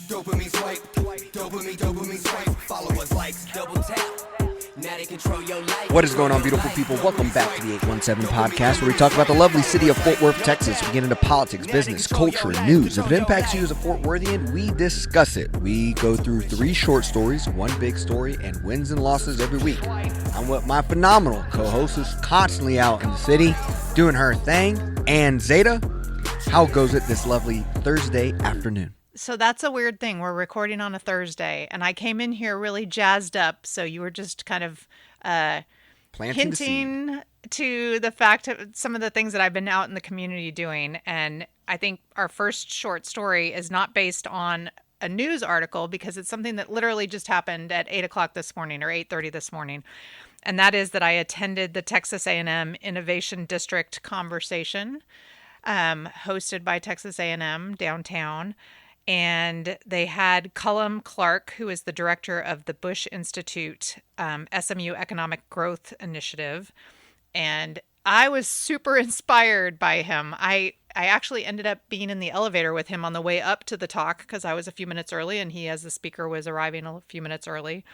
Dopamine swipe, dopamine swipe. Followers, likes, double tap. Now they control your life. What is going on, beautiful people? Welcome back to the 817 podcast, where we talk about the lovely city of Fort Worth, Texas. We get into politics, business, culture, and news. If it impacts you as a Fort Worthian, we discuss it. We go through 3 short stories, 1 big story, and wins and losses every week. I'm with my phenomenal co-host who's constantly out in the city doing her thing. And Zeta, how goes it this lovely Thursday afternoon? So that's a weird thing. We're recording on a Thursday, and I came in here really jazzed up. So you were just kind of hinting to the fact of some of the things that I've been out in the community doing. And I think our first short story is not based on a news article because it's something that literally just happened at 8 o'clock this morning or 8:30 this morning. And that is that I attended the Texas A&M Innovation District conversation hosted by Texas A&M downtown. And they had Cullum Clark, who is the director of the Bush Institute SMU Economic Growth Initiative. And I was super inspired by him. I actually ended up being in the elevator with him on the way up to the talk because I was a few minutes early and he, as the speaker, was arriving a few minutes early.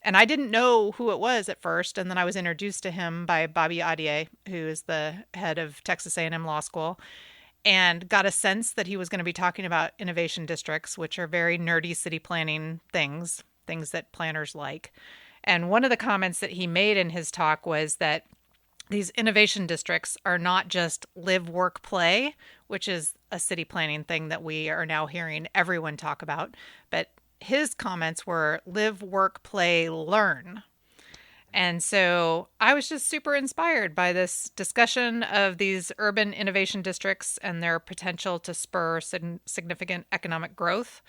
And I didn't know who it was at first. And then I was introduced to him by Bobby Adier, who is the head of Texas A&M Law School, and got a sense that he was going to be talking about innovation districts, which are very nerdy city planning things that planners like. And one of the comments that he made in his talk was that these innovation districts are not just live, work, play, which is a city planning thing that we are now hearing everyone talk about. But his comments were live, work, play, learn. And so I was just super inspired by this discussion of these urban innovation districts and their potential to spur significant economic growth,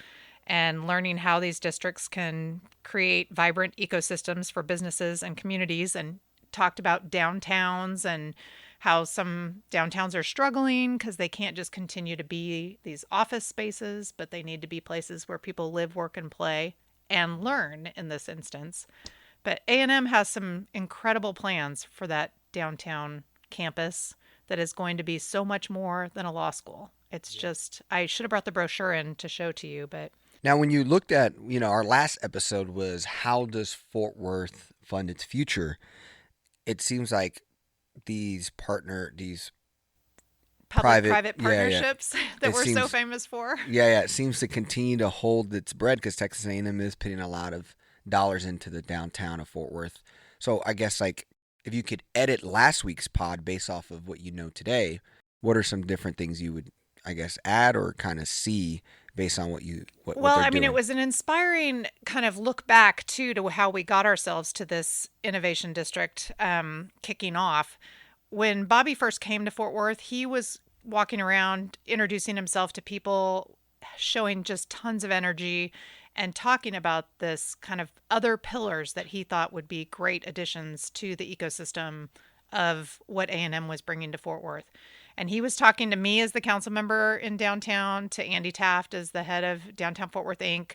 and learning how these districts can create vibrant ecosystems for businesses and communities, and talked about downtowns and how some downtowns are struggling because they can't just continue to be these office spaces, but they need to be places where people live, work, and play and learn in this instance. But A&M has some incredible plans for that downtown campus that is going to be so much more than a law school. It's just, I should have brought the brochure in to show to you, but. Now, when you looked at, our last episode was how does Fort Worth fund its future? It seems like these public-private partnerships that we're so famous for. Yeah, it seems to continue to hold its bread because Texas A&M is putting a lot of dollars into the downtown of Fort Worth. So I guess if you could edit last week's pod based off of what you know today, what are some different things you would, I guess, add or kind of see based on what they're doing? It was an inspiring kind of look back too to how we got ourselves to this innovation district kicking off. When Bobby first came to Fort Worth, he was walking around introducing himself to people, showing just tons of energy and talking about this kind of other pillars that he thought would be great additions to the ecosystem of what A&M was bringing to Fort Worth. And he was talking to me as the council member in downtown, to Andy Taft as the head of Downtown Fort Worth, Inc.,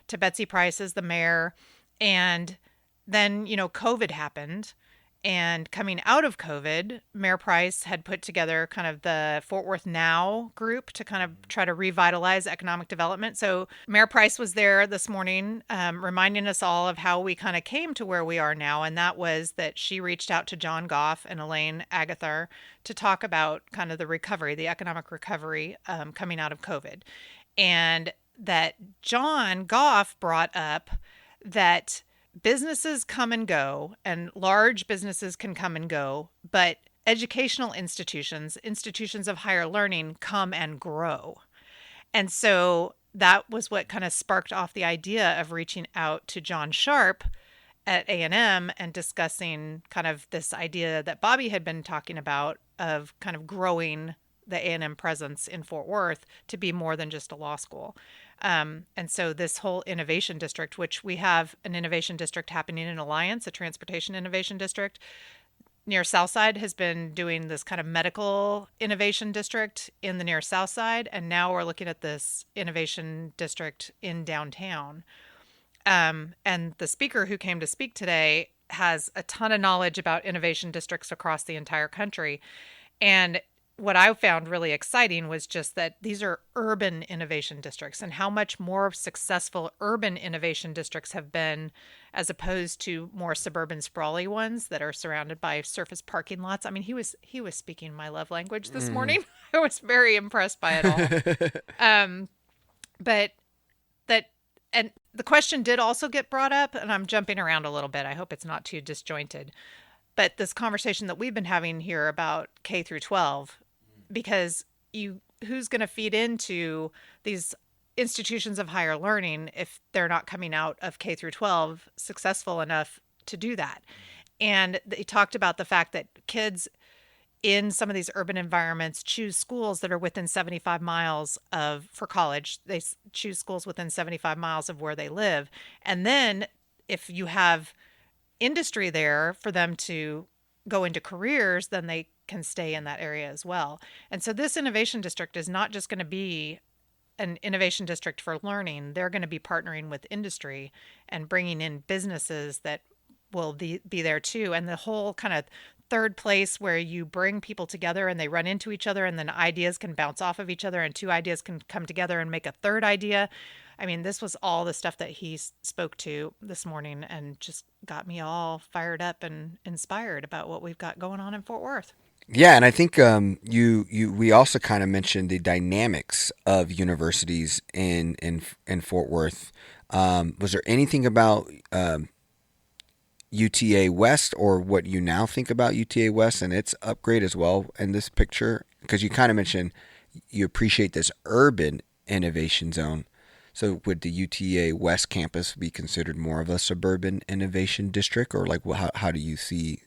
to Betsy Price as the mayor. And then, COVID happened. And coming out of COVID, Mayor Price had put together kind of the Fort Worth Now group to kind of try to revitalize economic development. So Mayor Price was there this morning reminding us all of how we kind of came to where we are now. And that was that she reached out to John Goff and Elaine Agathar to talk about kind of the recovery, the economic recovery coming out of COVID. And that John Goff brought up that businesses come and go, and large businesses can come and go, but educational institutions of higher learning come and grow. And so that was what kind of sparked off the idea of reaching out to John Sharp at A&M and discussing kind of this idea that Bobby had been talking about of kind of growing the A&M presence in Fort Worth to be more than just a law school. And so this whole innovation district, which we have an innovation district happening in Alliance, a transportation innovation district near Southside, has been doing this kind of medical innovation district in the near South Side. And now we're looking at this innovation district in downtown. And the speaker who came to speak today has a ton of knowledge about innovation districts across the entire country. And what I found really exciting was just that these are urban innovation districts, and how much more successful urban innovation districts have been as opposed to more suburban sprawly ones that are surrounded by surface parking lots. I mean, he was speaking my love language this morning. I was very impressed by it all. But that, and the question did also get brought up, and I'm jumping around a little bit. I hope it's not too disjointed. But this conversation that we've been having here about K through 12, because who's going to feed into these institutions of higher learning if they're not coming out of K through 12 successful enough to do that? And they talked about the fact that kids in some of these urban environments choose schools that are within 75 miles for college. They choose schools within 75 miles of where they live. And then if you have industry there for them to go into careers, then they can stay in that area as well. And so this innovation district is not just going to be an innovation district for learning. They're going to be partnering with industry and bringing in businesses that will be there too. And the whole kind of third place where you bring people together and they run into each other, and then ideas can bounce off of each other, and two ideas can come together and make a third idea. I mean, this was all the stuff that he spoke to this morning, and just got me all fired up and inspired about what we've got going on in Fort Worth. Yeah, and I think we also kind of mentioned the dynamics of universities in Fort Worth. Was there anything about UTA West, or what you now think about UTA West and its upgrade as well in this picture? Because you kind of mentioned you appreciate this urban innovation zone. So would the UTA West campus be considered more of a suburban innovation district, or like how do you see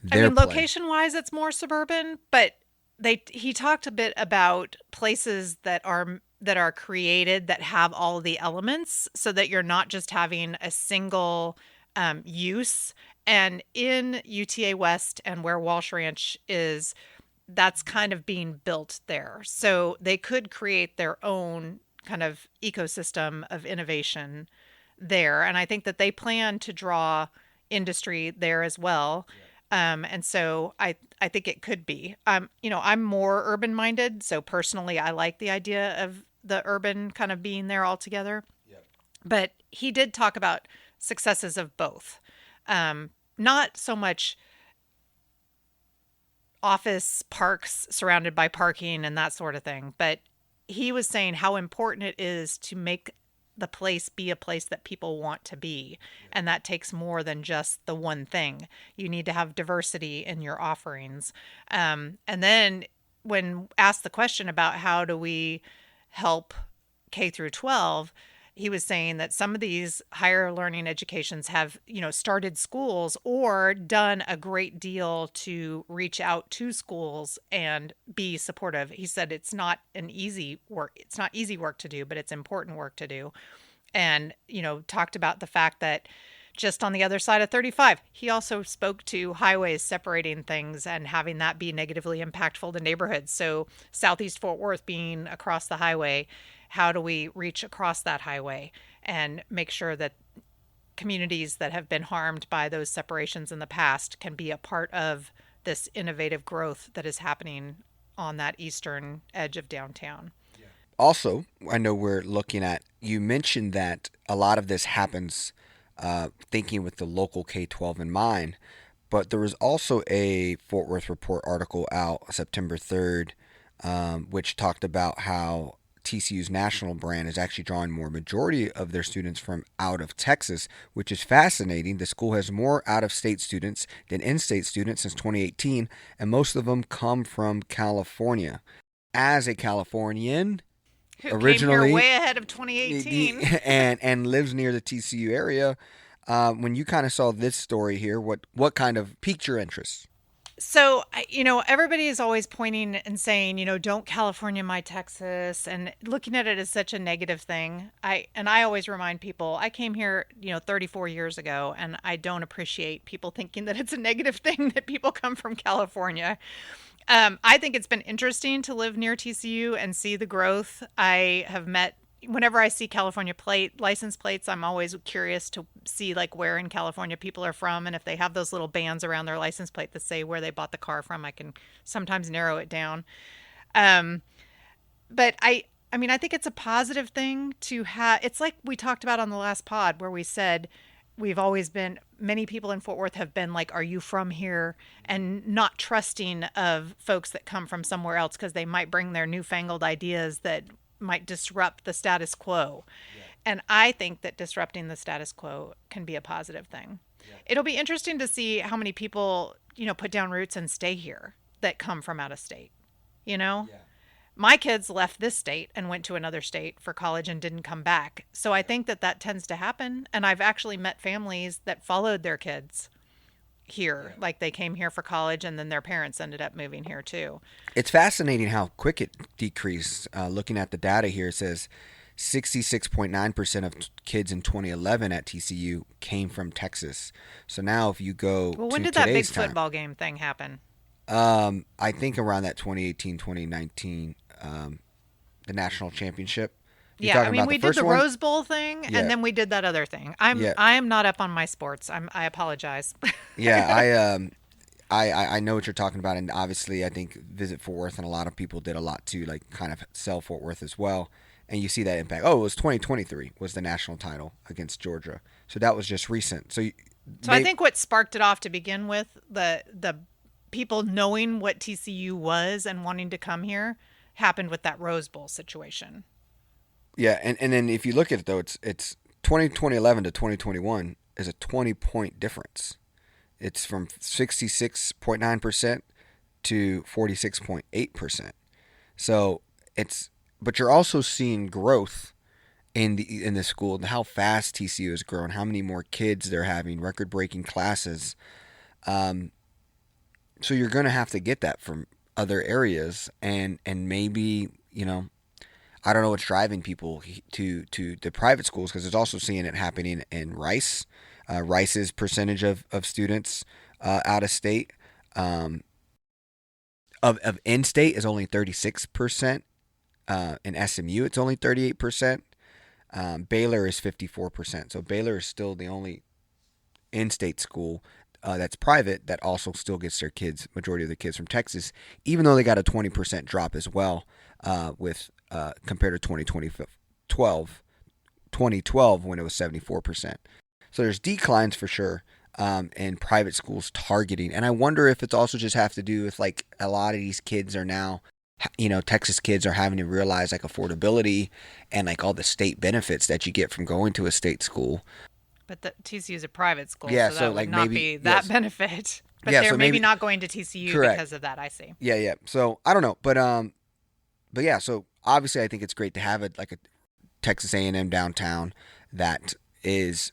their play? Location-wise, it's more suburban, but he talked a bit about places that are created that have all of the elements, so that you're not just having a single use. And in UTA West and where Walsh Ranch is, that's kind of being built there. So they could create their own kind of ecosystem of innovation there. And I think that they plan to draw industry there as well. And so I think it could be. I'm more urban minded. So personally, I like the idea of the urban kind of being there all together. Yep. But he did talk about successes of both. Not so much office parks surrounded by parking and that sort of thing, but he was saying how important it is to make the place be a place that people want to be. And that takes more than just the one thing. You need to have diversity in your offerings. And then when asked the question about how do we help K through 12, he was saying that some of these higher learning educations have, started schools or done a great deal to reach out to schools and be supportive. He said it's not easy work to do, but it's important work to do. And, talked about the fact that just on the other side of 35, he also spoke to highways separating things and having that be negatively impactful to neighborhoods. So Southeast Fort Worth being across the highway, how do we reach across that highway and make sure that communities that have been harmed by those separations in the past can be a part of this innovative growth that is happening on that eastern edge of downtown? Also, I know we're looking at, you mentioned that a lot of this happens thinking with the local K-12 in mind, but there was also a Fort Worth Report article out September 3rd, which talked about how TCU's national brand is actually drawing more majority of their students from out of Texas, which is fascinating. The school has more out-of-state students than in-state students since 2018, and most of them come from California. As a Californian, Who originally came here way ahead of 2018 and lives near the TCU area, when you kind of saw this story here, what kind of piqued your interest? So, everybody is always pointing and saying, don't California my Texas, and looking at it as such a negative thing. I always remind people, I came here, 34 years ago, and I don't appreciate people thinking that it's a negative thing that people come from California. I think it's been interesting to live near TCU and see the growth. I have met whenever I see California license plates, I'm always curious to see like where in California people are from, and if they have those little bands around their license plate that say where they bought the car from, I can sometimes narrow it down. Um, but I mean, I think it's a positive thing to have. It's like we talked about on the last pod where we said we've always been, many people in Fort Worth have been like, are you from here? And not trusting of folks that come from somewhere else because they might bring their newfangled ideas that might disrupt the status quo. Yeah. And I think that disrupting the status quo can be a positive thing. Yeah. It'll be interesting to see how many people, put down roots and stay here that come from out of state, Yeah. My kids left this state and went to another state for college and didn't come back. So I think that tends to happen. And I've actually met families that followed their kids here. Yeah. Like they came here for college and then their parents ended up moving here too. It's fascinating how quick it decreased. Looking at the data here, it says 66.9% of kids in 2011 at TCU came from Texas. So now if you go Well, when to did that big today's time, football game thing happen? I think around that 2018, 2019, the national championship. Yeah, I mean, we did the Rose Bowl thing, Yeah. and then we did that other thing. I am not up on my sports. I apologize. Yeah, I know what you're talking about, and obviously I think Visit Fort Worth and a lot of people did a lot to like kind of sell Fort Worth as well, and you see that impact. Oh, it was 2023 was the national title against Georgia, so that was just recent. So I think what sparked it off to begin with, the people knowing what TCU was and wanting to come here, happened with that Rose Bowl situation. Yeah, and then if you look at it though, it's 2011 to 2021 is a 20-point difference. It's from 66.9% to 46.8%. So but you're also seeing growth in the school and how fast TCU has grown, how many more kids they're having, record-breaking classes. So you're going to have to get that from other areas, and maybe, I don't know what's driving people to the private schools, because it's also seeing it happening in Rice. Rice's percentage of students out of state of in-state is only 36%. In SMU, it's only 38%. Baylor is 54%. So Baylor is still the only in-state school that's private that also still gets their kids, majority of the kids from Texas, even though they got a 20% drop as well with compared to 2012 when it was 74%. So there's declines for sure in private schools targeting. And I wonder if it's also just have to do with like a lot of these kids are now, Texas kids are having to realize like affordability and like all the state benefits that you get from going to a state school. But the TCU is a private school, yeah, so that like would not maybe, be that yes. benefit. But Yeah, they're so maybe not going to TCU correct. because of that, I see. Yeah. So I don't know, but yeah. So obviously, I think it's great to have it like a Texas A&M downtown that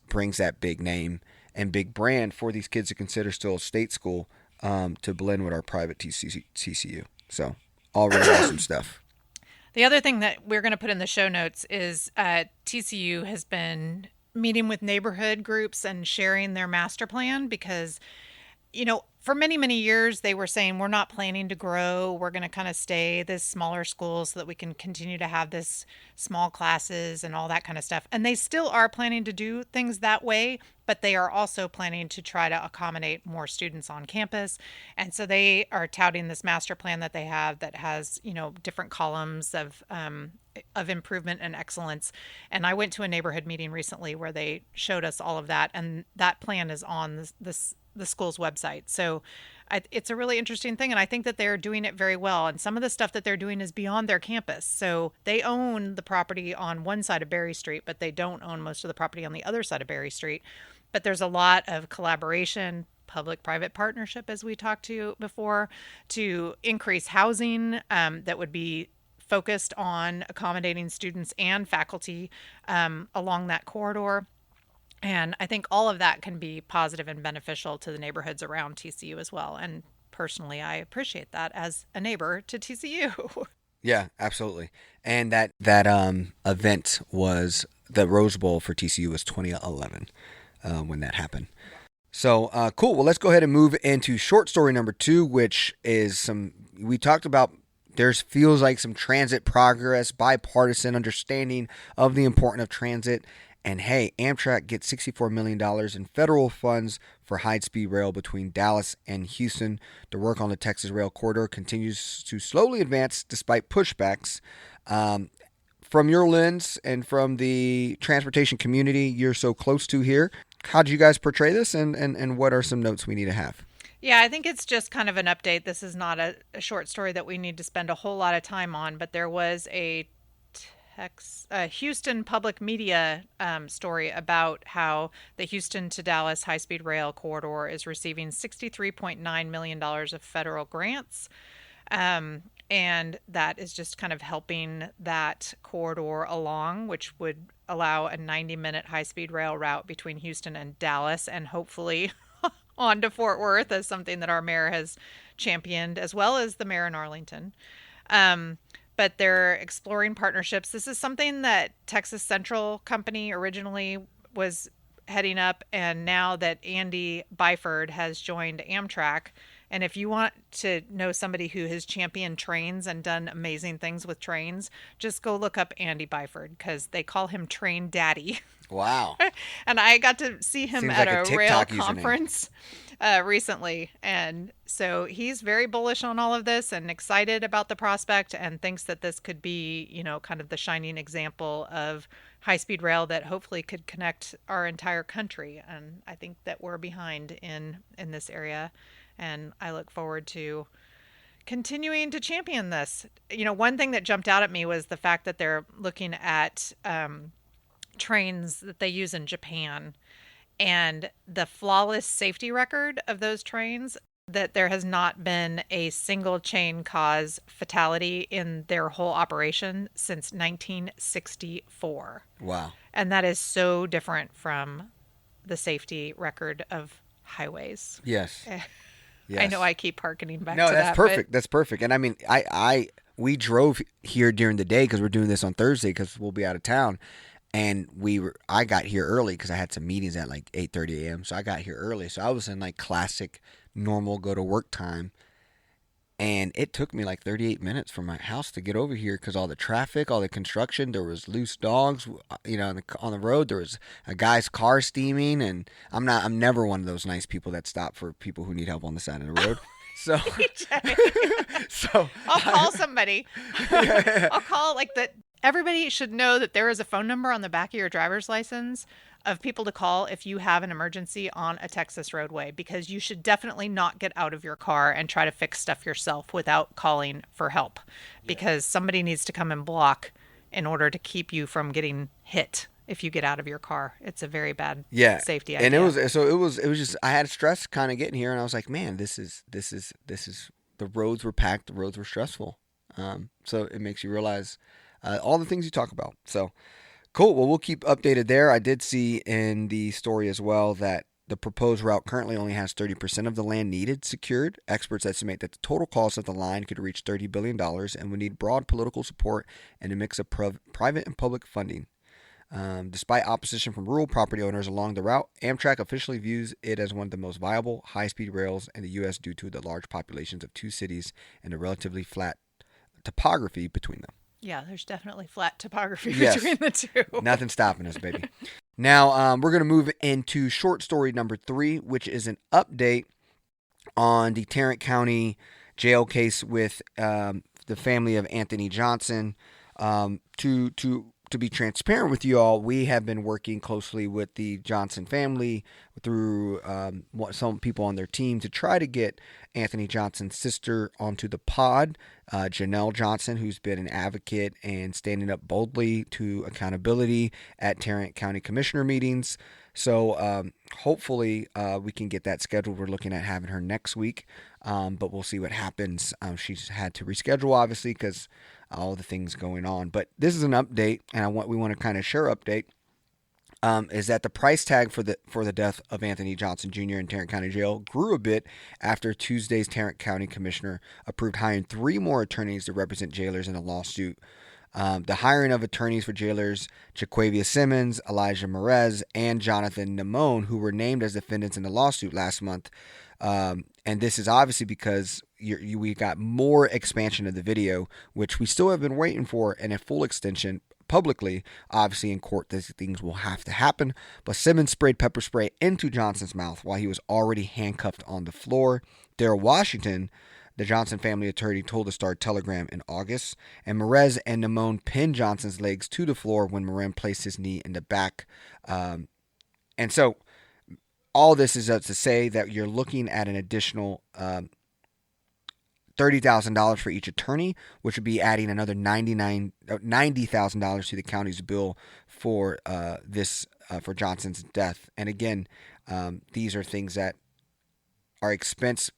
brings that big name and big brand for these kids to consider still a state school to blend with our private TCU. So all really awesome stuff. The other thing that we're going to put in the show notes is TCU has been meeting with neighborhood groups and sharing their master plan because, for many, many years, they were saying, we're not planning to grow. We're going to kind of stay this smaller school so that we can continue to have this small classes and all that kind of stuff. And they still are planning to do things that way, but they are also planning to try to accommodate more students on campus. And so they are touting this master plan that they have that has, different columns of improvement and excellence. And I went to a neighborhood meeting recently where they showed us all of that. And that plan is on the school's website. So it's a really interesting thing. And I think that they're doing it very well. And some of the stuff that they're doing is beyond their campus. So they own the property on one side of Berry Street, but they don't own most of the property on the other side of Berry Street. But there's a lot of collaboration, public-private partnership, as we talked to before, to increase housing that would be focused on accommodating students and faculty along that corridor. And I think all of that can be positive and beneficial to the neighborhoods around TCU as well. And personally, I appreciate that as a neighbor to TCU. Yeah, absolutely. And that event was the Rose Bowl for TCU was 2011 when that happened. So cool. Well, let's go ahead and move into short story number 2, which is we talked about There's feels like some transit progress, bipartisan understanding of the importance of transit. And hey, Amtrak gets $64 million in federal funds for high-speed rail between Dallas and Houston. The work on the Texas rail corridor continues to slowly advance despite pushbacks. From your lens and from the transportation community you're so close to here, how do you guys portray this, and what are some notes we need to have? Yeah, I think it's just kind of an update. This is not a short story that we need to spend a whole lot of time on, but there was a Houston public media story about how the Houston to Dallas high-speed rail corridor is receiving $63.9 million of federal grants. And that is just kind of helping that corridor along, which would allow a 90-minute high-speed rail route between Houston and Dallas, and hopefully on to Fort Worth, as something that our mayor has championed, as well as the mayor in Arlington. But they're exploring partnerships. This is something that Texas Central Company originally was heading up, and now that Andy Byford has joined Amtrak. And if you want to know somebody who has championed trains and done amazing things with trains, just go look up Andy Byford, because they call him Train Daddy. Wow. And I got to see him Seems at like a a rail TikTok username. conference recently. And so he's very bullish on all of this and excited about the prospect, and thinks that this could be, you know, kind of the shining example of high-speed rail that hopefully could connect our entire country. And I think that we're behind in this area. And I look forward to continuing to champion this. You know, one thing that jumped out at me was the fact that they're looking at trains that they use in Japan, and the flawless safety record of those trains, that there has not been a single chain cause fatality in their whole operation since 1964. Wow. And that is so different from the safety record of highways. Yes. Yes. I know I keep hearkening back to No, that. that's perfect. That's perfect. And I mean, we drove here during the day because we're doing this on Thursday because we'll be out of town. And I got here early because I had some meetings at like 8:30 a.m. So I got here early. So I was in like classic, normal go to work time. And it took me like 38 minutes from my house to get over here because all the traffic, all the construction, there was loose dogs, you know, on the road. There was a guy's car steaming, and I'm never one of those nice people that stop for people who need help on the side of the road. So, I'll call somebody. I'll call everybody should know that there is a phone number on the back of your driver's license of people to call if you have an emergency on a Texas roadway, because you should definitely not get out of your car and try to fix stuff yourself without calling for help, because somebody needs to come and block in order to keep you from getting hit. If you get out of your car, it's a very bad safety idea. And it was just, I had stress kind of getting here, and I was like, man, this is the roads were packed, the roads were stressful. So it makes you realize all the things you talk about. So cool. Well, we'll keep updated there. I did see in the story as well that the proposed route currently only has 30% of the land needed secured. Experts estimate that the total cost of the line could reach $30 billion and would need broad political support and a mix of private and public funding. Despite opposition from rural property owners along the route, Amtrak officially views it as one of the most viable high-speed rails in the U.S. due to the large populations of two cities and the relatively flat topography between them. Yeah, there's definitely flat topography between the two. Nothing stopping us, baby. Now, we're going to move into short story number 3, which is an update on the Tarrant County jail case with the family of Anthony Johnson. To be transparent with you all, we have been working closely with the Johnson family through some people on their team to try to get Anthony Johnson's sister onto the pod, Janelle Johnson, who's been an advocate and standing up boldly to accountability at Tarrant County Commissioner meetings. So hopefully we can get that scheduled. We're looking at having her next week, but we'll see what happens. She's had to reschedule, obviously, because all the things going on. But this is an update, and we want to kind of share update. Is that the price tag for the death of Anthony Johnson Jr. in Tarrant County Jail grew a bit after Tuesday's Tarrant County Commissioner approved hiring 3 more attorneys to represent jailers in a lawsuit. The hiring of attorneys for jailers Jaquavia Simmons, Elijah Merez, and Jonathan Namone, who were named as defendants in the lawsuit last month. And this is obviously because, we got more expansion of the video, which we still have been waiting for, and a full extension publicly. Obviously, in court, these things will have to happen. But Simmons sprayed pepper spray into Johnson's mouth while he was already handcuffed on the floor. Darrell Washington, the Johnson family attorney, told the Star-Telegram in August, and Merez and Namone pinned Johnson's legs to the floor when Moran placed his knee in the back. And so all this is to say that you're looking at an additional $30,000 for each attorney, which would be adding another $90,000 to the county's bill for for Johnson's death. And again, these are things that are expense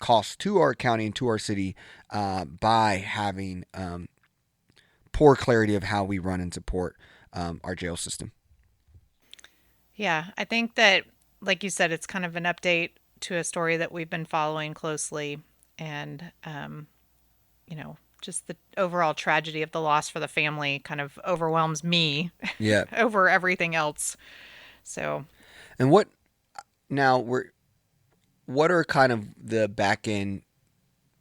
costs to our county and to our city by having poor clarity of how we run and support our jail system. Yeah, I think that, like you said, it's kind of an update to a story that we've been following closely, and just the overall tragedy of the loss for the family kind of overwhelms me over everything else. So, and what are kind of the back end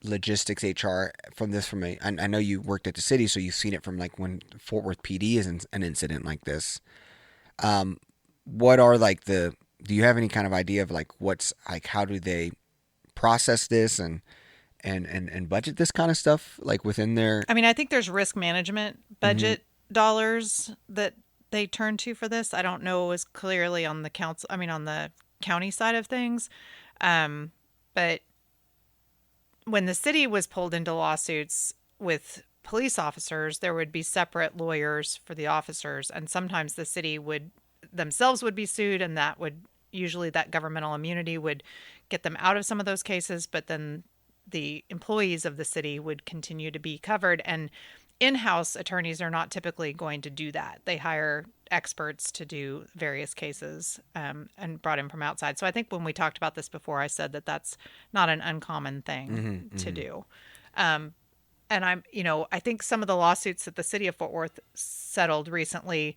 logistics HR from this? I know you worked at the city, so you've seen it from like when Fort Worth PD is an incident like this. What are do you have any kind of idea of what's how do they process this and budget this kind of stuff within their? I mean, I think there's risk management budget dollars that they turn to for this. I don't know as clearly on the on the county side of things. But when the city was pulled into lawsuits with police officers, there would be separate lawyers for the officers, and sometimes the city themselves would be sued, and usually that governmental immunity would get them out of some of those cases, but then the employees of the city would continue to be covered. And in-house attorneys are not typically going to do that. They hire experts to do various cases and brought in from outside. So I think when we talked about this before, I said that that's not an uncommon thing to do. And I think some of the lawsuits that the city of Fort Worth settled recently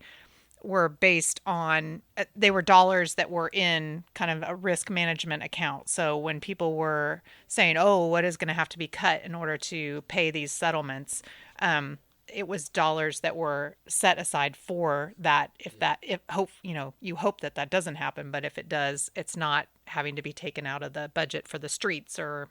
were based on, they were dollars that were in kind of a risk management account. So when people were saying, oh, what is going to have to be cut in order to pay these settlements, it was dollars that were set aside for that. You hope that doesn't happen, but if it does, it's not having to be taken out of the budget for the streets or,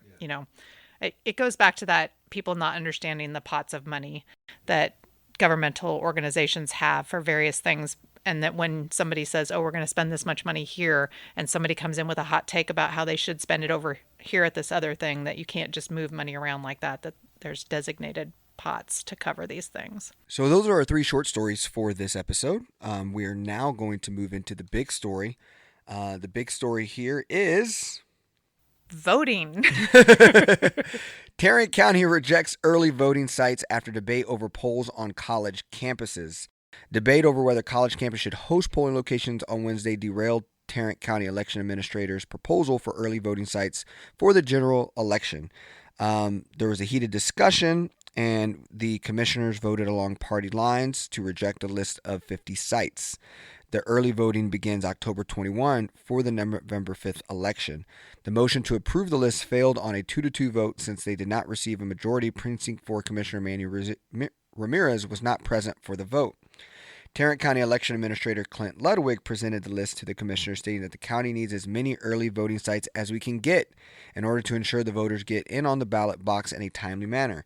it goes back to that people not understanding the pots of money that governmental organizations have for various things. And that when somebody says, oh, we're going to spend this much money here, and somebody comes in with a hot take about how they should spend it over here at this other thing, that you can't just move money around like that, that there's designated pots to cover these things. So those are our 3 short stories for this episode. We are now going to move into the big story. The big story here is voting. Tarrant County rejects early voting sites after debate over polls on college campuses. Debate over whether college campus should host polling locations on Wednesday derailed Tarrant County election administrators' proposal for early voting sites for the general election. There was a heated discussion, and the commissioners voted along party lines to reject a list of 50 sites. The early voting begins October 21 for the November 5th election. The motion to approve the list failed on a 2-2 vote since they did not receive a majority. Precinct 4 Commissioner Manny Ramirez was not present for the vote. Tarrant County Election Administrator Clint Ludwig presented the list to the commissioner, stating that the county needs as many early voting sites as we can get in order to ensure the voters get in on the ballot box in a timely manner.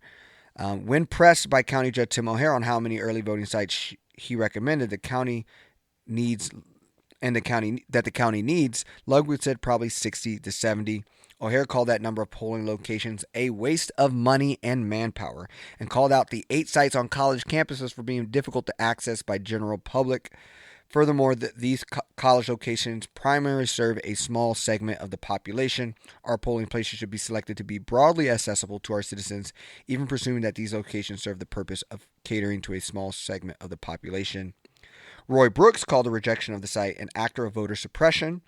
When pressed by County Judge Tim O'Hare on how many early voting sites he recommended the county needs, Ludwig said probably 60 to 70. O'Hare called that number of polling locations a waste of money and manpower, and called out the 8 sites on college campuses for being difficult to access by general public. Furthermore, these college locations primarily serve a small segment of the population. Our polling places should be selected to be broadly accessible to our citizens, even presuming that these locations serve the purpose of catering to a small segment of the population. Roy Brooks called the rejection of the site an act of voter suppression,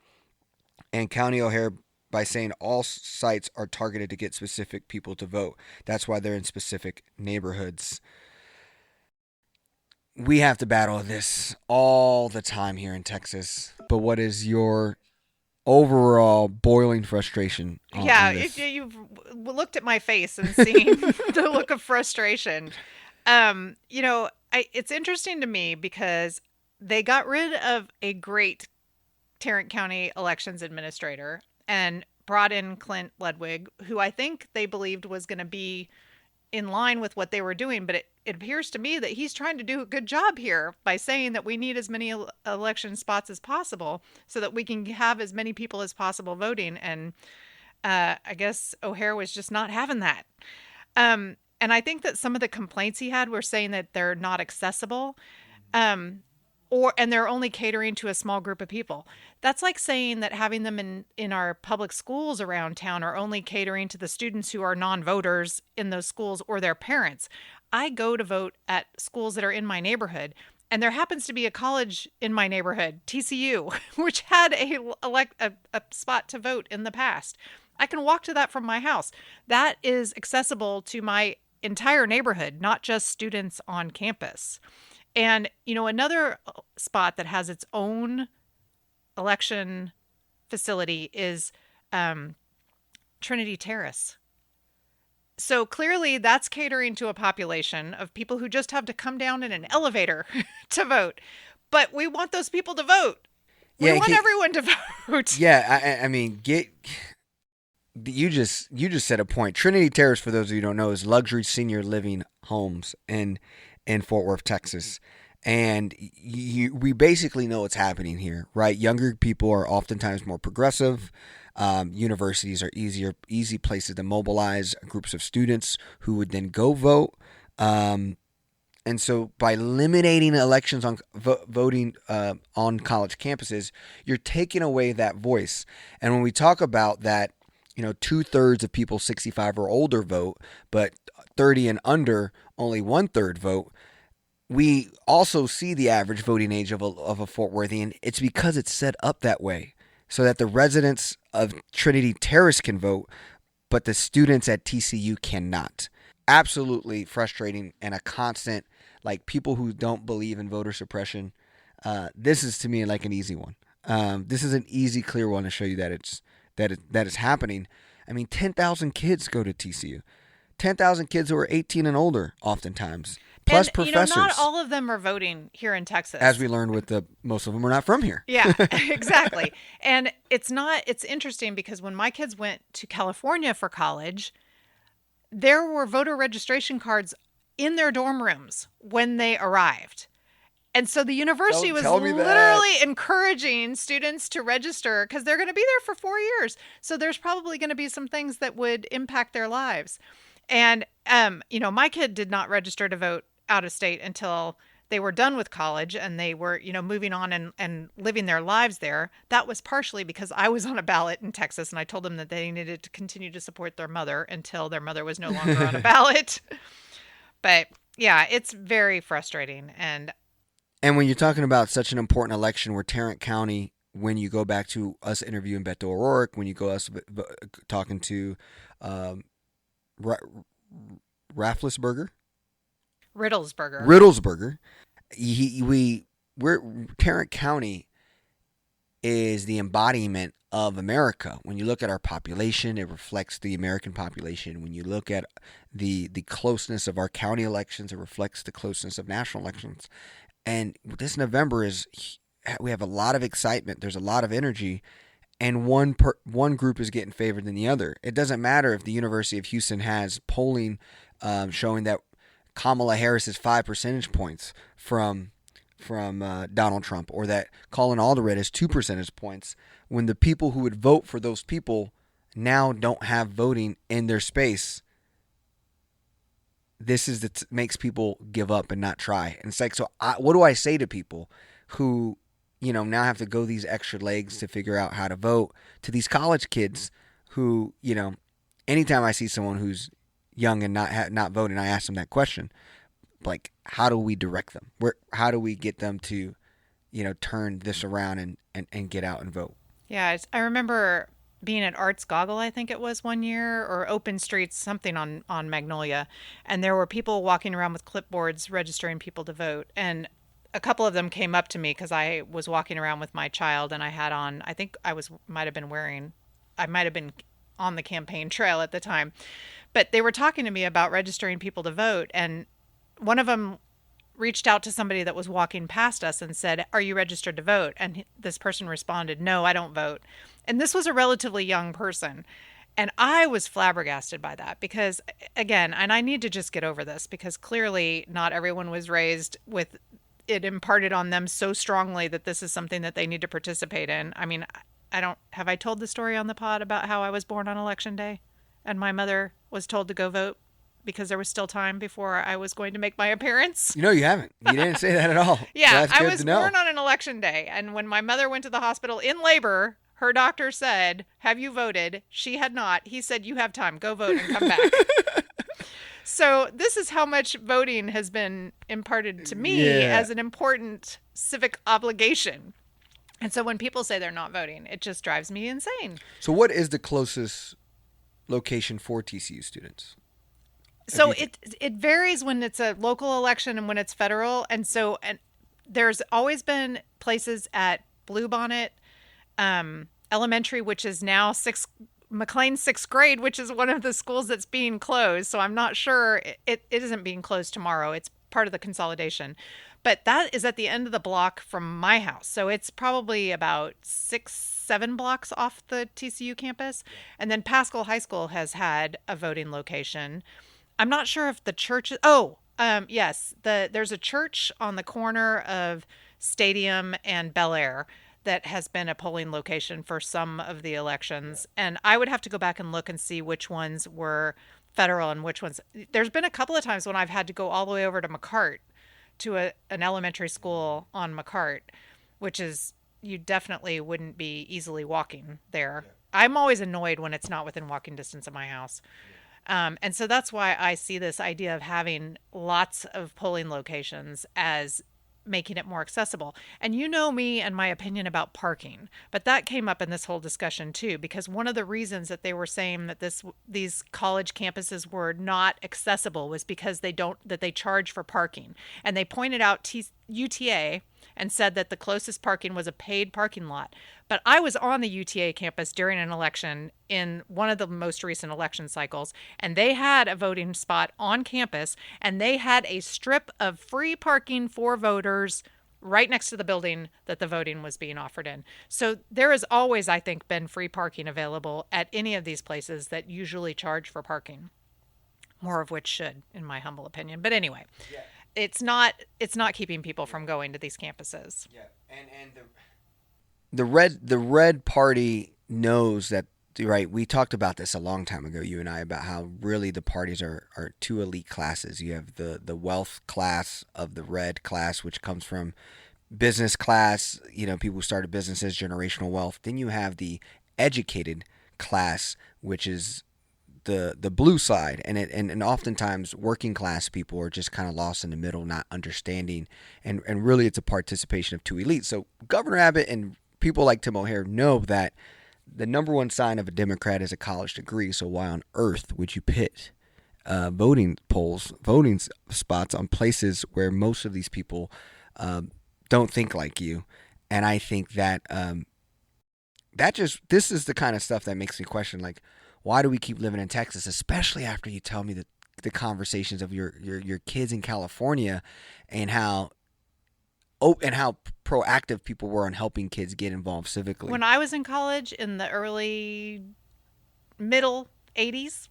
and County O'Hare by saying all sites are targeted to get specific people to vote. That's why they're in specific neighborhoods. We have to battle this all the time here in Texas. But what is your overall boiling frustration Yeah, on this. if you've looked at my face and seen the look of frustration, it's interesting to me because they got rid of a great Tarrant County elections administrator and brought in Clint Ludwig, who I think they believed was going to be in line with what they were doing. But it appears to me that he's trying to do a good job here by saying that we need as many election spots as possible so that we can have as many people as possible voting. And I guess O'Hare was just not having that. And I think that some of the complaints he had were saying that they're not accessible. And they're only catering to a small group of people. That's like saying that having them in our public schools around town are only catering to the students who are non-voters in those schools or their parents. I go to vote at schools that are in my neighborhood, and there happens to be a college in my neighborhood, TCU, which had a spot to vote in the past. I can walk to that from my house. That is accessible to my entire neighborhood, not just students on campus. And, another spot that has its own election facility is Trinity Terrace. So clearly that's catering to a population of people who just have to come down in an elevator to vote. But we want those people to vote. We want everyone to vote. Yeah, I mean, you just said a point. Trinity Terrace, for those of you who don't know, is luxury senior living homes in Fort Worth, Texas. And we basically know what's happening here, right? Younger people are oftentimes more progressive. Universities are easy places to mobilize groups of students who would then go vote. And so by eliminating elections on voting on college campuses, you're taking away that voice. And when we talk about that, 2/3 of people 65 or older vote, but 30 and under, only 1/3 vote. We also see the average voting age of a Fort Worthian. It's because it's set up that way so that the residents of Trinity Terrace can vote, but the students at TCU cannot. Absolutely frustrating and a constant, like, people who don't believe in voter suppression. This is, to me, like an easy one. This is an easy, clear one to show you that it's happening. I mean, 10,000 kids go to TCU. 10,000 kids who are 18 and older, oftentimes. Plus professors. Not all of them are voting here in Texas. As we learned most of them are not from here. Yeah, exactly. And it's interesting because when my kids went to California for college, there were voter registration cards in their dorm rooms when they arrived. And so the university was literally encouraging students to register because they're going to be there for 4 years. So there's probably going to be some things that would impact their lives. And, my kid did not register to vote out of state until they were done with college and they were, moving on and living their lives there. That was partially because I was on a ballot in Texas and I told them that they needed to continue to support their mother until their mother was no longer on a ballot. But yeah, it's very frustrating. And when you're talking about such an important election where Tarrant County, when you go back to us interviewing Beto O'Rourke, when you go us talking to Rafflesberger, Riddlesberger. Tarrant County is the embodiment of America. When you look at our population, it reflects the American population. When you look at the closeness of our county elections, it reflects the closeness of national elections. And this November we have a lot of excitement. There's a lot of energy. And one group is getting favored than the other. It doesn't matter if the University of Houston has polling showing that Kamala Harris is 5 percentage points from Donald Trump, or that Colin Alderette is 2 percentage points, when the people who would vote for those people now don't have voting in their space. This is makes people give up and not try. And it's like, so what do I say to people who now have to go these extra legs to figure out how to vote, to these college kids who, anytime I see someone who's young and not voting, I ask them that question, like, how do we direct them? How do we get them to, turn this around and get out and vote? Yeah, I remember being at Arts Goggle, I think it was one year, or Open Streets, something on Magnolia, and there were people walking around with clipboards registering people to vote. And a couple of them came up to me because I was walking around with my child and I had on, I think I might have been on the campaign trail at the time, but they were talking to me about registering people to vote. And one of them reached out to somebody that was walking past us and said, "Are you registered to vote?" And this person responded, "No, I don't vote." And this was a relatively young person. And I was flabbergasted by that because, again, and I need to just get over this because clearly not everyone was raised with it imparted on them so strongly that this is something that they need to participate in. I mean, have I told the story on the pod about how I was born on election day and my mother was told to go vote because there was still time before I was going to make my appearance? You haven't. You didn't say that at all. Yeah, That's I good was to know. born on an election day. And when my mother went to the hospital in labor, her doctor said, "Have you voted?" She had not. He said, "You have time. Go vote and come back." So this is how much voting has been imparted to me as an important civic obligation. And so when people say they're not voting, it just drives me insane. So what is the closest location for TCU students? So it varies when it's a local election and when it's federal. And there's always been places at Bluebonnet Elementary, which is now McLean sixth grade, which is one of the schools that's being closed. So I'm not sure it isn't being closed tomorrow. It's part of the consolidation. But that is at the end of the block from my house. So it's probably about 6-7 blocks off the TCU campus. And then Pascal High School has had a voting location. I'm not sure if the church is, yes, there's a church on the corner of Stadium and Bel Air that has been a polling location for some of the elections. And I would have to go back and look and see which ones were federal and which ones. There's been a couple of times when I've had to go all the way over to McCart to an elementary school on McCart, which is, you definitely wouldn't be easily walking there. Yeah. I'm always annoyed when it's not within walking distance of my house. And so that's why I see this idea of having lots of polling locations as making it more accessible. And you know me and my opinion about parking, but that came up in this whole discussion too, because one of the reasons that they were saying that these college campuses were not accessible was because they charge for parking. And they pointed out UTA and said that the closest parking was a paid parking lot. But I was on the UTA campus during an election in one of the most recent election cycles, and they had a voting spot on campus, and they had a strip of free parking for voters right next to the building that the voting was being offered in. So there has always, I think, been free parking available at any of these places that usually charge for parking, more of which should, in my humble opinion. But anyway. Yeah. It's not keeping people from going to these campuses. Yeah, and the red party knows that, right? We talked about this a long time ago, you and I, about how really the parties are two elite classes. You have the wealth class of the red class, which comes from business class, people who started businesses, generational wealth. Then you have the educated class, which is the blue side, and oftentimes working class people are just kind of lost in the middle, not understanding, and really it's a participation of two elites. So Governor Abbott and people like Tim O'Hare know that the number one sign of a Democrat is a college degree. So why on earth would you pit voting spots on places where most of these people don't think like you? And I think that this is the kind of stuff that makes me question, like, why do we keep living in Texas, especially after you tell me the conversations of your kids in California and how proactive people were on helping kids get involved civically? When I was in college in the middle 80s,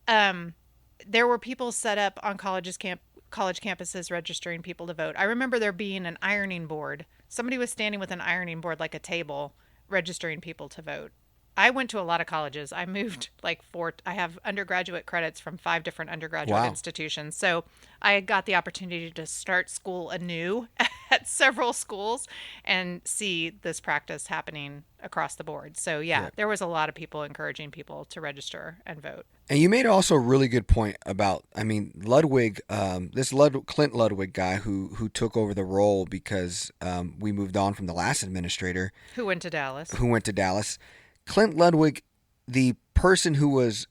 there were people set up on college campuses registering people to vote. I remember there being an ironing board. Somebody was standing with an ironing board, like a table, registering people to vote. I went to a lot of colleges. I moved I have undergraduate credits from 5 different undergraduate institutions. So I got the opportunity to start school anew at several schools and see this practice happening across the board. So yeah, there was a lot of people encouraging people to register and vote. And you made also a really good point about, Ludwig, Clint Ludwig guy who took over the role because we moved on from the last administrator. Who went to Dallas. Clint Ludwig, the person who was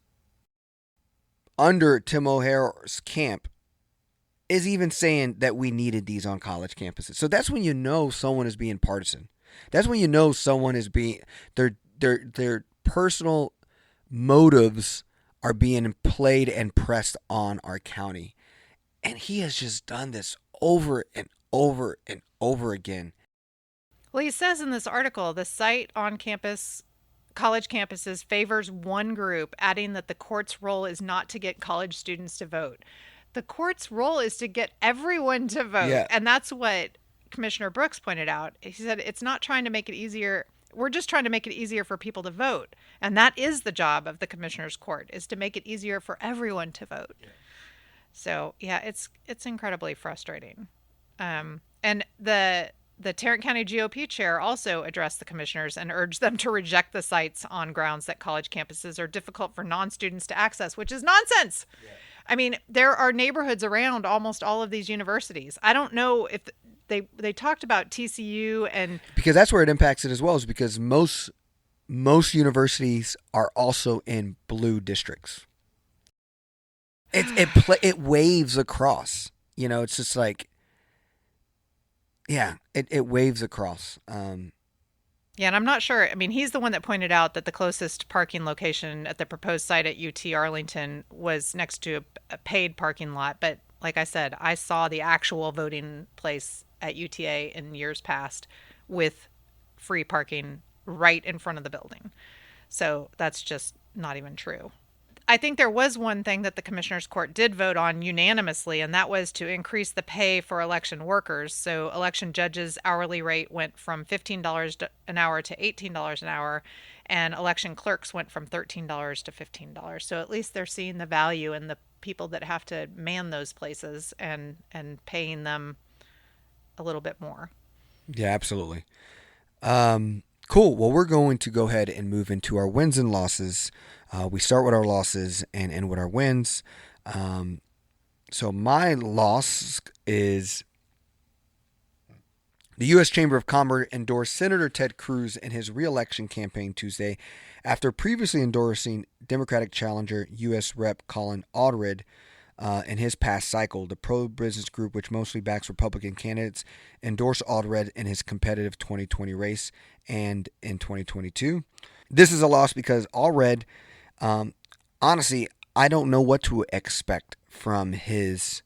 under Tim O'Hare's camp, is even saying that we needed these on college campuses. So that's when you know someone is being partisan. That's when you know someone is being their personal motives are being played and pressed on our county. And he has just done this over and over and over again. Well, he says in this article, the site on campus, college campuses favors one group, adding that the court's role is not to get college students to vote. The court's role is to get everyone to vote. Yeah. And that's what Commissioner Brooks pointed out. He said it's not trying to make it easier. We're just trying to make it easier for people to vote. And that is the job of the commissioner's court, is to make it easier for everyone to vote. Yeah. So, yeah, it's incredibly frustrating. And the Tarrant County GOP chair also addressed the commissioners and urged them to reject the sites on grounds that college campuses are difficult for non-students to access, which is nonsense. Yeah. I mean, there are neighborhoods around almost all of these universities. I don't know if they talked about TCU, and because that's where it impacts it as well, is because most universities are also in blue districts. It waves across. You know, it's just like, yeah, it waves across. Yeah, and I'm not sure. I mean, he's the one that pointed out that the closest parking location at the proposed site at UT Arlington was next to a paid parking lot. But like I said, I saw the actual voting place at UTA in years past with free parking right in front of the building. So that's just not even true. I think there was one thing that the Commissioner's Court did vote on unanimously, and that was to increase the pay for election workers. So election judges' hourly rate went from $15 an hour to $18 an hour, and election clerks went from $13 to $15. So at least they're seeing the value in the people that have to man those places and paying them a little bit more. Yeah, absolutely. Cool. Well, we're going to go ahead and move into our wins and losses. We start with our losses and end with our wins. So my loss is the U.S. Chamber of Commerce endorsed Senator Ted Cruz in his re-election campaign Tuesday after previously endorsing Democratic challenger U.S. Rep. Colin Allred in his past cycle. The pro-business group, which mostly backs Republican candidates, endorsed Allred in his competitive 2020 race and in 2022. This is a loss because Allred, honestly, I don't know what to expect from his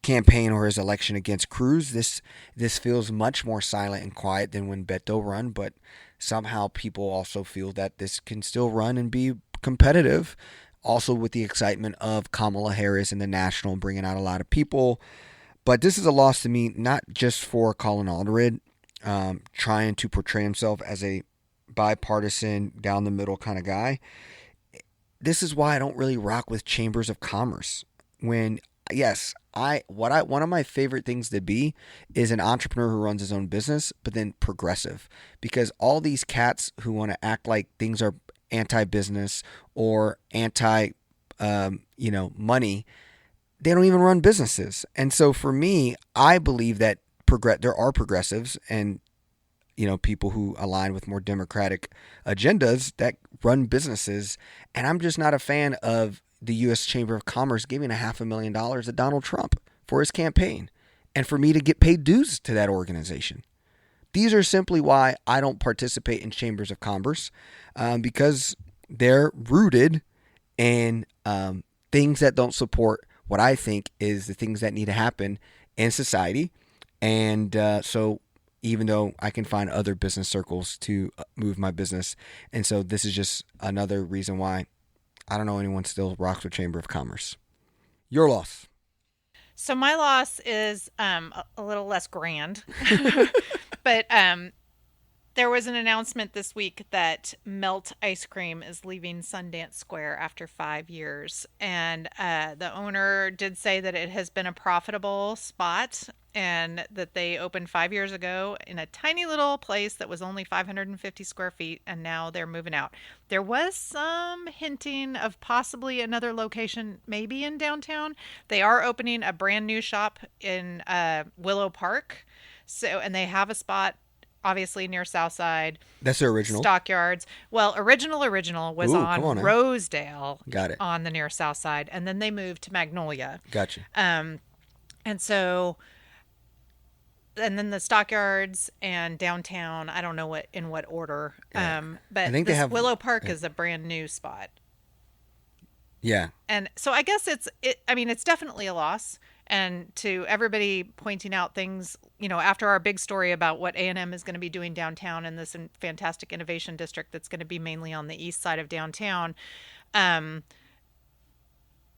campaign or his election against Cruz. This feels much more silent and quiet than when Beto run, but somehow people also feel that this can still run and be competitive. Also with the excitement of Kamala Harris in the national, bringing out a lot of people. But this is a loss to me, not just for Colin Allred, trying to portray himself as a bipartisan, down the middle kind of guy. This is why I don't really rock with chambers of commerce. When, yes, one of my favorite things to be is an entrepreneur who runs his own business, but then progressive. Because all these cats who want to act like things are anti-business or anti, money, they don't even run businesses. And so for me, I believe that there are progressives and people who align with more democratic agendas that run businesses. And I'm just not a fan of the U.S. Chamber of Commerce giving $500,000 to Donald Trump for his campaign and for me to get paid dues to that organization. These are simply why I don't participate in chambers of commerce, because they're rooted in things that don't support what I think is the things that need to happen in society. And so even though I can find other business circles to move my business. And so this is just another reason why I don't know anyone still rocks with Chamber of Commerce. Your loss. So my loss is a little less grand, but there was an announcement this week that Melt Ice Cream is leaving Sundance Square after 5 years. And the owner did say that it has been a profitable spot and that they opened 5 years ago in a tiny little place that was only 550 square feet, and now they're moving out. There was some hinting of possibly another location, maybe in downtown. They are opening a brand new shop in Willow Park. And they have a spot obviously near Southside. That's the original. Stockyards. Well, original was Ooh, on come on now. Rosedale. Got it. On the near South Side, and then they moved to Magnolia. Gotcha. And so, and then the Stockyards and downtown. I don't know in what order. Yeah. But I think they have Willow Park is a brand new spot. Yeah. And so I guess I mean, it's definitely a loss. And to everybody pointing out things, after our big story about what A&M is going to be doing downtown in this fantastic innovation district that's going to be mainly on the east side of downtown,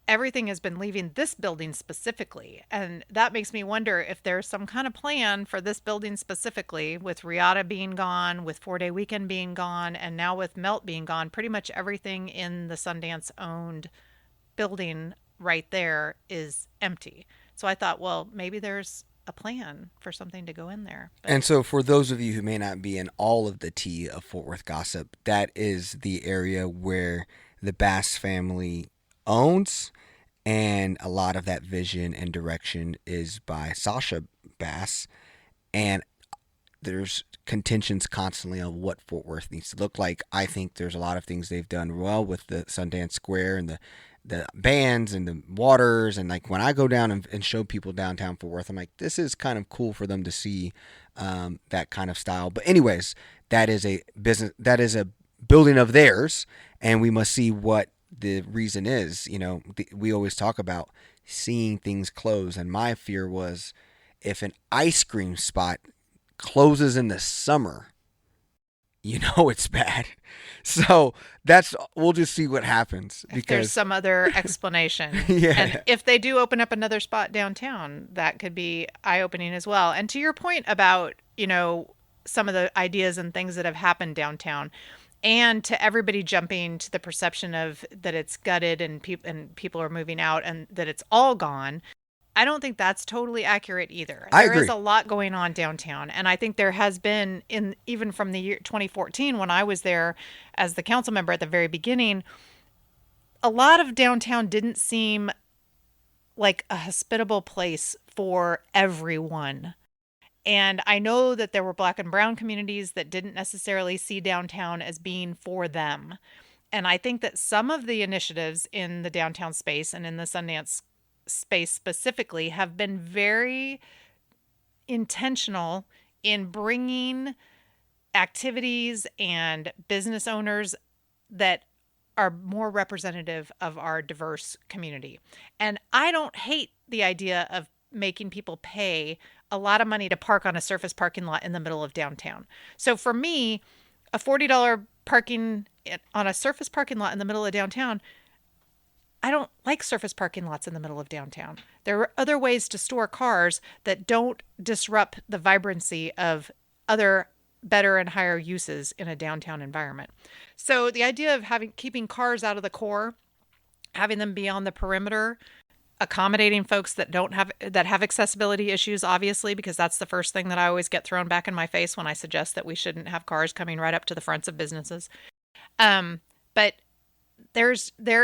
everything has been leaving this building specifically. And that makes me wonder if there's some kind of plan for this building specifically, with Riata being gone, with 4-Day Weekend being gone, and now with Melt being gone. Pretty much everything in the Sundance owned building right there is empty. So I thought, well, maybe there's a plan for something to go in there. But And so, for those of you who may not be in all of the tea of Fort Worth gossip, that is the area where the Bass family owns, and a lot of that vision and direction is by Sasha Bass. And there's contentions constantly on what Fort Worth needs to look like. I think there's a lot of things they've done well with the Sundance Square and the bands and the waters. And like when I go down and show people downtown Fort Worth, I'm like, this is kind of cool for them to see that kind of style. But anyways, that is a building of theirs, and we must see what the reason is. We always talk about seeing things close, and my fear was if an ice cream spot closes in the summer, it's bad. So we'll just see what happens, if because there's some other explanation. Yeah. And if they do open up another spot downtown, that could be eye-opening as well. And to your point about, some of the ideas and things that have happened downtown, and to everybody jumping to the perception of that it's gutted and people are moving out and that it's all gone, I don't think that's totally accurate either. I There agree. is a lot going on downtown, and I think there has been, even from the year 2014 when I was there as the council member at the very beginning, a lot of downtown didn't seem like a hospitable place for everyone. And I know that there were Black and brown communities that didn't necessarily see downtown as being for them. And I think that some of the initiatives in the downtown space and in the Sundance space specifically have been very intentional in bringing activities and business owners that are more representative of our diverse community. And I don't hate the idea of making people pay a lot of money to park on a surface parking lot in the middle of downtown. So for me, a $40 parking on a surface parking lot in the middle of downtown, I don't like surface parking lots in the middle of downtown. There are other ways to store cars that don't disrupt the vibrancy of other better and higher uses in a downtown environment. So the idea of keeping cars out of the core, having them be on the perimeter, accommodating folks that have accessibility issues, obviously, because that's the first thing that I always get thrown back in my face when I suggest that we shouldn't have cars coming right up to the fronts of businesses. But there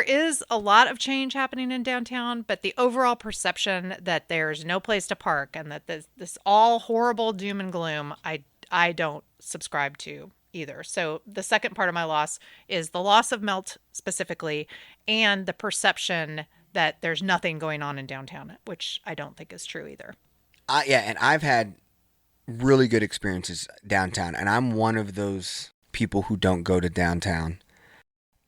is a lot of change happening in downtown, but the overall perception that there's no place to park and that this all horrible doom and gloom, I don't subscribe to either. So the second part of my loss is the loss of Melt specifically, and the perception that there's nothing going on in downtown, which I don't think is true either. And I've had really good experiences downtown, and I'm one of those people who don't go to downtown.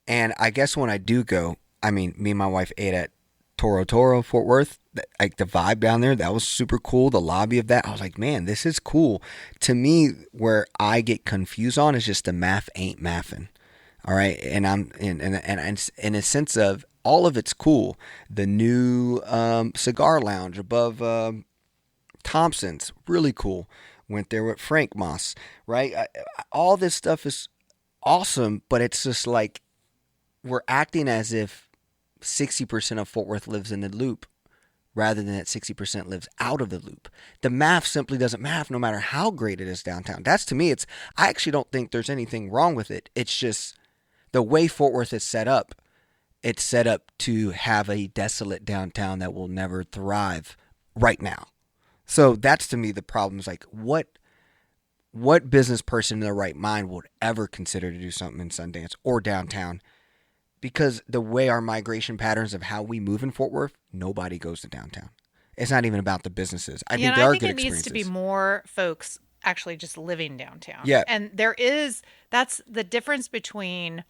And I guess when I do go, me and my wife ate at Toro, Fort Worth. Like the vibe down there, that was super cool. The lobby of that, I was like, man, this is cool. To me, where I get confused on is just the math ain't mathing. All right, and I'm in a sense of all of it's cool. The new cigar lounge above Thompson's, really cool. Went there with Frank Moss, right? All this stuff is awesome, but it's just like we're acting as if 60% of Fort Worth lives in the loop rather than that 60% lives out of the loop. The math simply doesn't math no matter how great it is downtown. That's, to me, I actually don't think there's anything wrong with it. It's just the way Fort Worth is set up. It's set up to have a desolate downtown that will never thrive right now. So that's, to me, the problem is like, what what business person in their right mind would ever consider to do something in Sundance or downtown? Because the way our migration patterns of how we move in Fort Worth, nobody goes to downtown. It's not even about the businesses. I think and there I are think good it needs to be experiences. more folks actually just living downtown. Yeah. And that's the difference between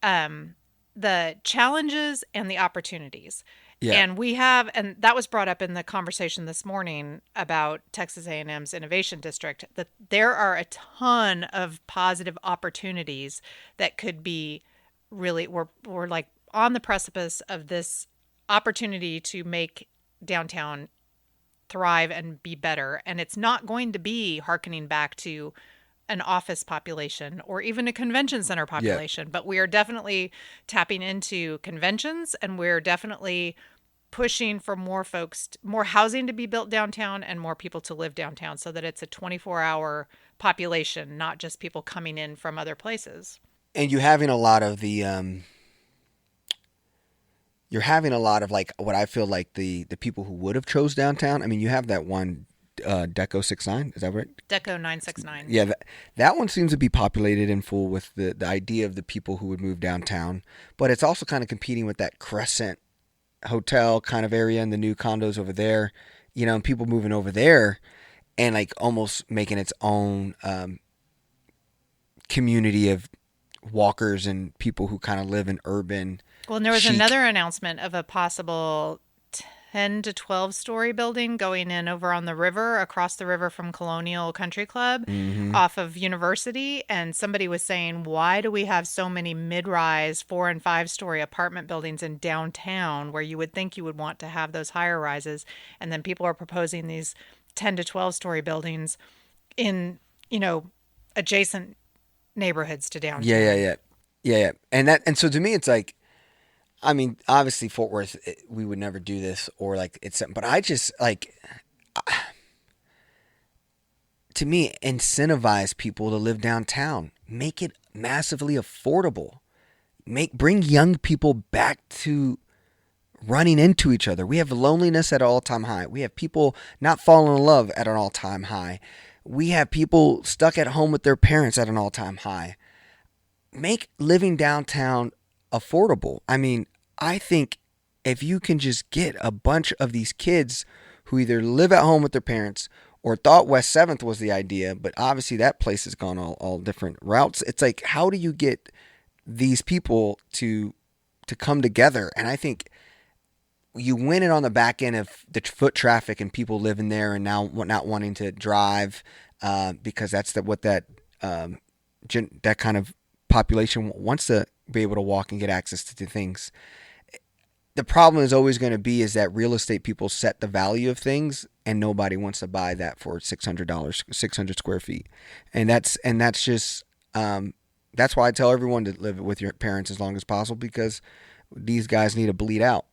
the challenges and the opportunities. Yeah. And that was brought up in the conversation this morning about Texas A&M's Innovation District, that there are a ton of positive opportunities that could be really, we're like on the precipice of this opportunity to make downtown thrive and be better. And it's not going to be hearkening back to an office population or even a convention center population, but we are definitely tapping into conventions, and we're definitely pushing for more folks, more housing to be built downtown and more people to live downtown, so that it's a 24-hour population, not just people coming in from other places. And you're having a lot of like what I feel like the people who would have chose downtown. I mean, you have that one Deco 69, is that right? Deco 969. Yeah, that one seems to be populated in full with the idea of the people who would move downtown, but it's also kind of competing with that Crescent Hotel kind of area and the new condos over there, and people moving over there and like almost making its own community of walkers and people who kind of live in urban. Well, and there was chic. another announcement of a possible 10 to 12 story building going in over on the river, across the river from Colonial Country Club, off of University. And somebody was saying, why do we have so many mid-rise 4 and 5 story apartment buildings in downtown, where you would think you would want to have those higher rises? And then people are proposing these 10 to 12 story buildings in, adjacent neighborhoods to downtown. Yeah. And so to me, it's like, I mean, obviously Fort Worth, we would never do this, or like it's, but I just like, to me, incentivize people to live downtown, make it massively affordable, bring young people back to running into each other. We have loneliness at an all-time high. We have people not falling in love at an all-time high. We have people stuck at home with their parents at an all-time high. Make living downtown affordable. I mean, I think if you can just get a bunch of these kids who either live at home with their parents or thought West 7th was the idea, but obviously that place has gone all different routes. It's like, how do you get these people to come together? And I think you win it on the back end of the foot traffic and people living there and now not wanting to drive because that's that kind of population wants to be able to walk and get access to things. The problem is always going to be is that real estate people set the value of things and nobody wants to buy that for $600, 600 square feet. And that's just, that's why I tell everyone to live with your parents as long as possible, because these guys need to bleed out,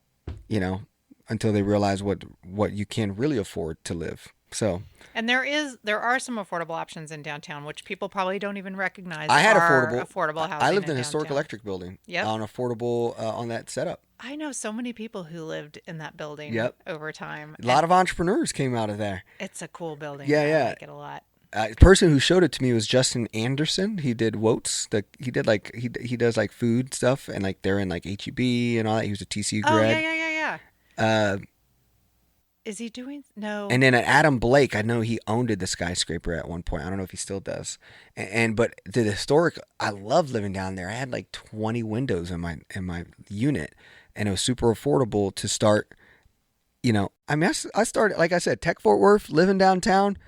until they realize what you can really afford to live. So, and there are some affordable options in downtown, which people probably don't even recognize. I had affordable housing. I lived in a downtown. historic electric building. Yep. On affordable on that setup. I know so many people who lived in that building. Yep. Over time. A lot of entrepreneurs came out of there. It's a cool building. Yeah. I like it a lot. The person who showed it to me was Justin Anderson. He did Woats. He does like food stuff, and like they're in like HEB and all that. He was a TCU grad. Oh yeah. Is he doing no? And then Adam Blake, I know he owned the skyscraper at one point. I don't know if he still does. But the historic, I love living down there. I had like 20 windows in my unit, and it was super affordable to start. I mean, I started, like I said, Tech Fort Worth, living downtown.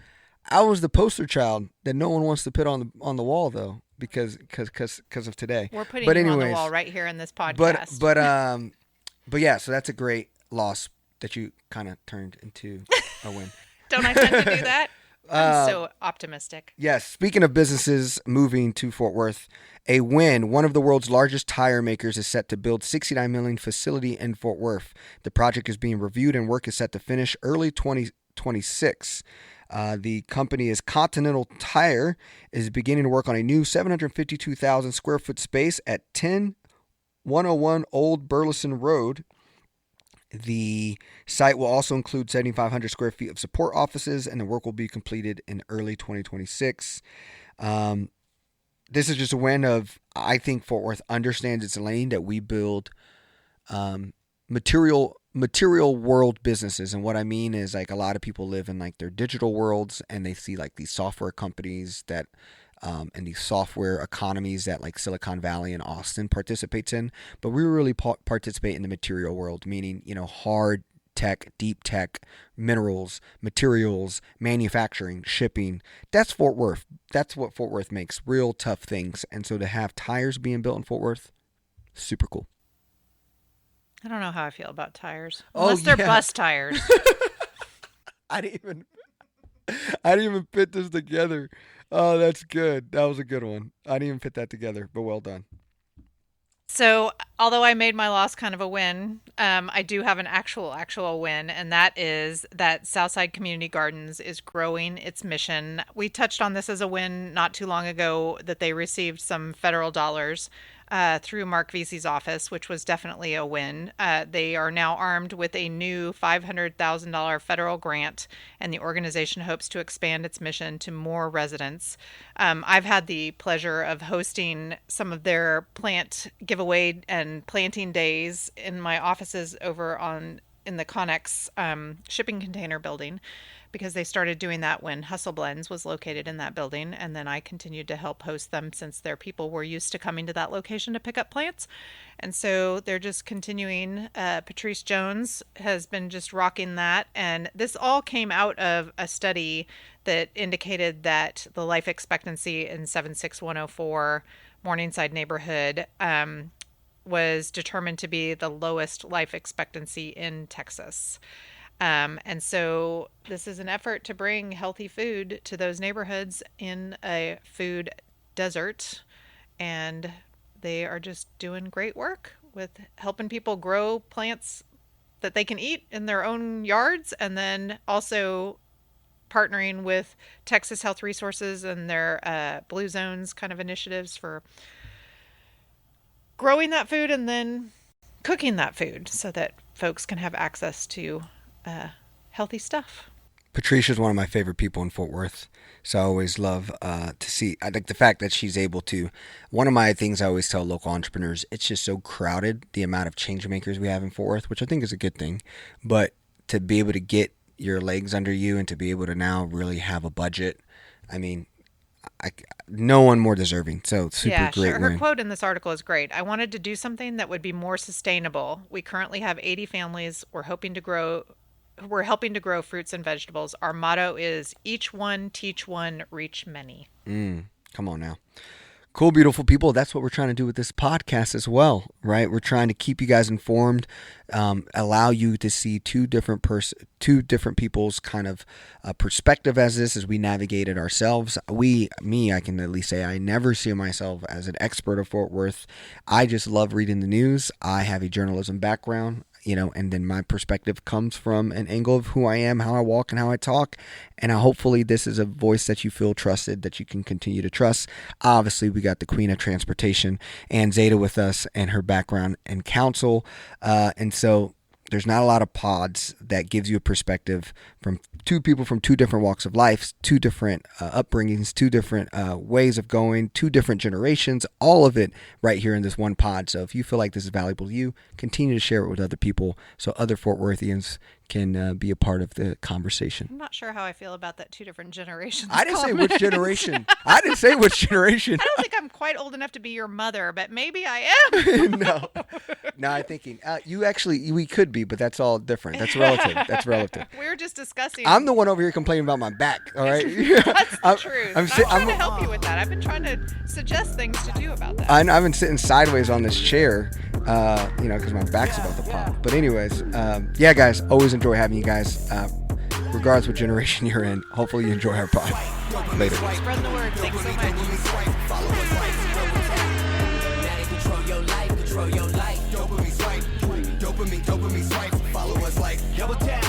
I was the poster child that no one wants to put on the wall though, because of today. We're putting you on the wall right here in this podcast. But yeah, so that's a great loss that you kind of turned into a win. Don't I tend to do that? I'm so optimistic. Yes. Speaking of businesses moving to Fort Worth, a win. One of the world's largest tire makers is set to build $69 million facility in Fort Worth. The project is being reviewed and work is set to finish early 2026. The company is Continental Tire, is beginning to work on a new 752,000 square foot space at 10101 Old Burleson Road. The site will also include 7,500 square feet of support offices, and the work will be completed in early 2026. This is just a win of, I think Fort Worth understands its lane, that we build material world businesses. And what I mean is, like, a lot of people live in like their digital worlds, and they see like these software companies that and these software economies that like Silicon Valley and Austin participates in. But we really participate in the material world, meaning, hard tech, deep tech, minerals, materials, manufacturing, shipping. That's Fort Worth. That's what Fort Worth makes, real tough things. And so to have tires being built in Fort Worth, super cool. I don't know how I feel about tires. Oh, Unless they're yeah. bus tires. I didn't even put this together. Oh, that's good. That was a good one. I didn't even put that together, but well done. So, although I made my loss kind of a win, I do have an actual win, and that is that Southside Community Gardens is growing its mission. We touched on this as a win not too long ago, that they received some federal dollars through Mark Vesey's office, which was definitely a win. They are now armed with a new $500,000 federal grant, and the organization hopes to expand its mission to more residents. I've had the pleasure of hosting some of their plant giveaway and planting days in my offices over in the Connex shipping container building, because they started doing that when Hustle Blends was located in that building. And then I continued to help host them since their people were used to coming to that location to pick up plants. And so they're just continuing. Patrice Jones has been just rocking that. And this all came out of a study that indicated that the life expectancy in 76104 Morningside neighborhood was determined to be the lowest life expectancy in Texas. And so this is an effort to bring healthy food to those neighborhoods in a food desert. And they are just doing great work with helping people grow plants that they can eat in their own yards, and then also partnering with Texas Health Resources and their Blue Zones kind of initiatives for growing that food and then cooking that food so that folks can have access to healthy stuff. Patricia's one of my favorite people in Fort Worth, so I always love to see. I like the fact that she's able to. One of my things I always tell local entrepreneurs: it's just so crowded, the amount of change makers we have in Fort Worth, which I think is a good thing. But to be able to get your legs under you and to be able to now really have a budget, I mean, no one more deserving. So super great. Her quote in this article is great. I wanted to do something that would be more sustainable. We currently have 80 families. We're helping to grow fruits and vegetables. Our motto is each one, teach one, reach many. Come on now. Cool, beautiful people. That's what we're trying to do with this podcast as well, right? We're trying to keep you guys informed, allow you to see two different people's kind of perspective as we navigate it ourselves. I can at least say I never see myself as an expert of Fort Worth. I just love reading the news. I have a journalism background. And then my perspective comes from an angle of who I am, how I walk, and how I talk. And hopefully this is a voice that you feel trusted, that you can continue to trust. Obviously, we got the Queen of Transportation, Ann Zeta, with us and her background and counsel. And so there's not a lot of pods that gives you a perspective from two people from two different walks of life, two different upbringings, two different ways of going, two different generations, all of it right here in this one pod. So if you feel like this is valuable to you, continue to share it with other people so other Fort Worthians can be a part of the conversation. I'm not sure how I feel about that two different generations. I didn't say which generation. I didn't say which generation. I don't think I'm quite old enough to be your mother, but maybe I am. No, I'm thinking we could be, but that's all different. That's relative. We were just discussing. I'm the one over here complaining about my back. All right. That's the truth. I'm trying to help you with that. I've been trying to suggest things to do about that. I've been sitting sideways on this chair, because my back's about to pop. But anyways, guys, always enjoy having you guys. Regardless what generation you're in, hopefully you enjoy our pod. Later. Spread the word. Thanks so much. Control your life. Dopamine swipe. Dopamine swipe. Follow us like double tap.